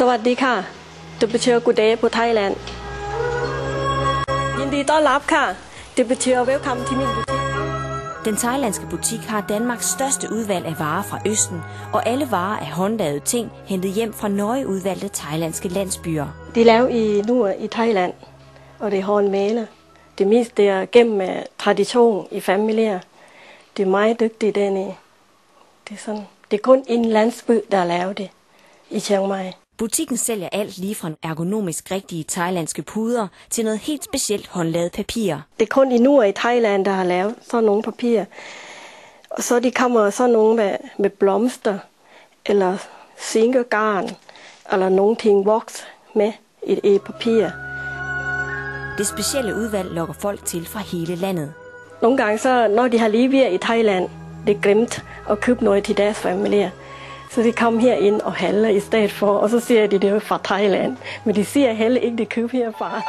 สวัสดีค่ะดิบเชียวกูเดย์på Thailand ยินดีต้อนรับค่ะดิบเชียว Welcome to min butik. Den thailandske butik har Danmarks største udvalg af varer fra Østen, og alle varer er håndlavede ting, hentet hjem fra nøje udvalgte thailandske landsbyer. De laver i Thailand, og det er håndmælet. Det meste er gennem tradition i familier. Det er meget dygtige dernede. Det er kun en landsby, der laver det i Chiang Mai. Butikken sælger alt lige fra ergonomisk rigtige thailandske puder til noget helt specielt håndlavet papir. Det er kun inuer i Thailand, der har lavet sådan nogle papirer. Og så de kommer sådan nogle med blomster, eller sinkegarn, eller nogle ting voks med i papir. Det specielle udvalg lokker folk til fra hele landet. Nogle gange, så, når de har lige været i Thailand, det er glemt at købe noget til deres familier. Så de kommer herind og handler i stedet for, og så siger de, det er fra Thailand. Men de siger heller ikke, det køber herfra.